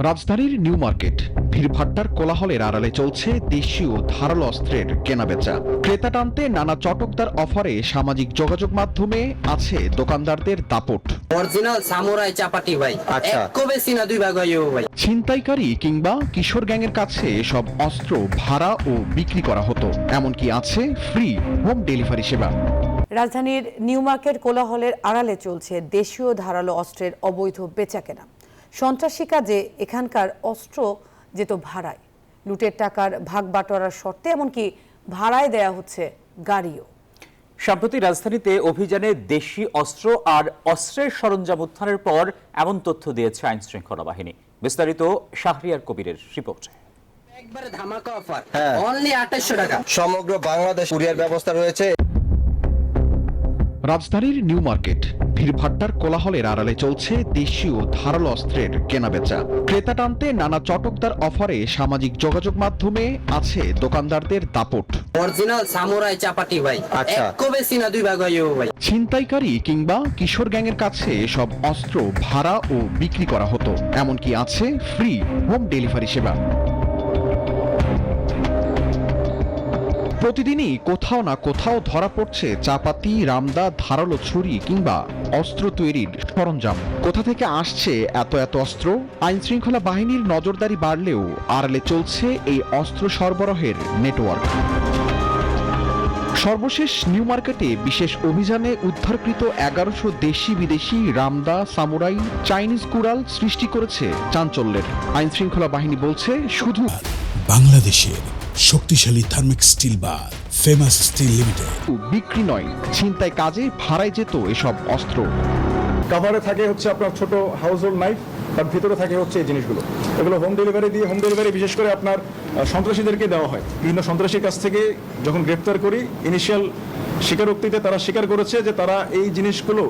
রাজধানীর new market ভিড়ভাট্টার কোলাহলের আড়ালে চলছে দেশীয় ধারালো অস্ত্রের কেনাবেচা। ক্রেতা টানতে নানা চটকদার অফারে সামাজিক যোগাযোগ মাধ্যমে আছে দোকানদারদের দাপট। অরিজিনাল সামুরাই চাপাতি ভাই, আচ্ছা। এক কবে সিনা দুই ভাগ হইও ভাই। ছিনতাইকারী কিংবা কিশোর গ্যাংয়ের কাছে এসব অস্ত্র ভাড়া ও বিক্রি করা হতো, এমনকি আছে ফ্রি হোম ডেলিভারি সেবা। রাজধানীর নিউ মার্কেট কোলাহলের আড়ালে চলছে দেশীয় ধারালো অস্ত্রের অবৈধ বেচাকেনা। সন্ত্রাসী কাজে এখানকার অস্ত্র যেত ভাড়ায়, লুটের টাকার ভাগ বাটোয়ারার শর্তে এমনকি ভাড়ায় দেয়া হচ্ছে গাড়িও। সম্প্রতি রাজধানীতে অভিযানে দেশি অস্ত্র আর অস্ত্রের সরঞ্জাম উদ্ধারের পর এমন তথ্য দিয়েছে আইন শৃঙ্খলা বাহিনী। বিস্তারিত শাহরিয়ার কবিরের রিপোর্টে। একবারে ধামাকা অফার, অনলি 2800 টাকা। সমগ্র বাংলাদেশ কুরিয়ার ব্যবস্থা রয়েছে। রাজধানীর নিউ মার্কেট ভিড়ভাট্টার কোলাহলের আড়ালে চলছে দেশীয় ধারালো অস্ত্রের কেনাবেচা। ক্রেতা টানতে নানা চটকদার অফারে সামাজিক যোগাযোগ মাধ্যমে আছে দোকানদারদের দাপট। অরিজিনাল সামুরাই চাপাতি ভাই, আচ্ছা। এক কবে সিনা দুই ভাগ হইও ভাই। ছিনতাইকারী কিংবা কিশোর গ্যাংয়ের কাছে এসব অস্ত্র ভাড়া ও বিক্রি করা হতো, এমনকি আছে ফ্রি হোম ডেলিভারি সেবা। প্রতিদিনই কোথাও না কোথাও ধরা পড়ছে চাপাতি, রামদা, ধারালো ছুরি কিংবা অস্ত্র তৈরির সরঞ্জাম। কোথা থেকে আসছে এত এত অস্ত্র? আইন শৃঙ্খলা বাহিনীর নজরদারি বাড়লেও আড়ালে চলছে এই অস্ত্র সরবরাহের নেটওয়ার্ক। সর্বশেষ নিউ মার্কেটে বিশেষ অভিযানে উদ্ধারকৃত 1100 দেশি বিদেশি রামদা, সামুরাই, চাইনিজ কুড়াল সৃষ্টি করেছে চাঞ্চল্যের। আইন শৃঙ্খলা বাহিনী বলছে শুধু বাংলাদেশের শক্তিশালী থার্মিক স্টিল বা ফেমাস স্টিল লিমিটেড বিক্রি নয়, ছিনতাই কাজে ভাড়ায় যেত এসব অস্ত্র। কাভারে থাকে হচ্ছে আপনার ছোট হাউস হোল্ড নাইফ, তার ভিতরে থাকে হচ্ছে এই জিনিসগুলো। এগুলো হোম ডেলিভারি বিশেষ করে আপনার সন্ত্রাসীদেরকে দেওয়া হয়। বিভিন্ন সন্ত্রাসীর কাছ থেকে যখন গ্রেপ্তার করি, ইনিশিয়াল স্বীকারোক্তিতে তারা স্বীকার করেছে যে তারা এই জিনিসগুলো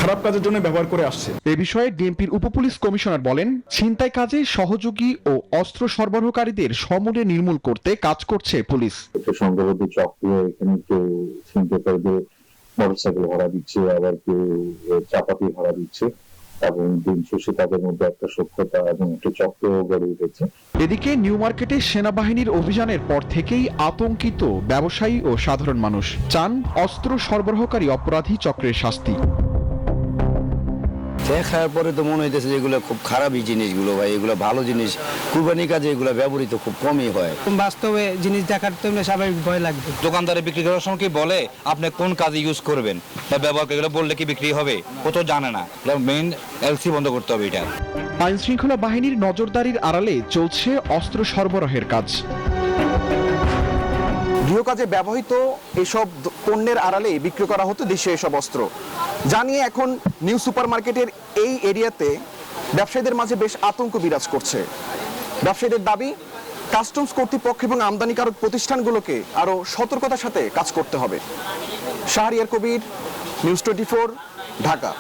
খারাপ কাজের জন্য ব্যবহার করে আসছে। এ বিষয়ে ডিএমপির উপপুলিশ কমিশনার বলেন, ছিনতাই কাজে সহযোগী ও অস্ত্র সরবরাহকারীদের সমূলে নির্মূল করতে কাজ করছে পুলিশ। সংঘবদ্ধ চক্র এখানে কেউ ছিনতাইকারীদের মোটরসাইকেল ভাড়া দিচ্ছে, আবার কেউ চাপাতি ভাড়া দিচ্ছে এবং দিন শেষে তাদের মধ্যে একটা সখ্যতা এবং একটা চক্র গড়ে উঠেছে। এদিকে নিউ মার্কেটে সেনাবাহিনীর অভিযানের পর থেকেই আতঙ্কিত ব্যবসায়ী ও সাধারণ মানুষ চান অস্ত্র সরবরাহকারী অপরাধী চক্রের শাস্তি। দেখার পরে তো মনে হইতেছে যে এগুলো খুব খারাপই জিনিসগুলো ভাই, এগুলো ভালো জিনিস, কুরবানি কাজে এগুলো ব্যবহৃত খুব কমই হয়। বাস্তবে জিনিস দেখার তো স্বাভাবিক ভয় লাগবে। দোকানদারে বিক্রি করার সময় কি বলে আপনি কোন কাজে ইউজ করবেন বা ব্যবহার এগুলো বললে কি বিক্রি হবে, ও তো জানে না। মেইন এলসি বন্ধ করতে হবে এটা। আইন শৃঙ্খলা বাহিনীর নজরদারির আড়ালে চলছে অস্ত্র সরবরাহের কাজ। গৃহকাজে ব্যবহৃত এসব পণ্যের আড়ালে বিক্রি করা হতো দেশীয় এসব অস্ত্র। জানিয়ে এখন নিউ সুপার মার্কেটের এই এরিয়াতে ব্যবসায়ীদের মাঝে বেশ আতঙ্ক বিরাজ করছে। ব্যবসায়ীদের দাবি, কাস্টমস কর্তৃপক্ষ এবং আমদানিকারক প্রতিষ্ঠানগুলোকে আরও সতর্কতার সাথে কাজ করতে হবে। শাহরিয়ার কবির, নিউজ 24, ঢাকা।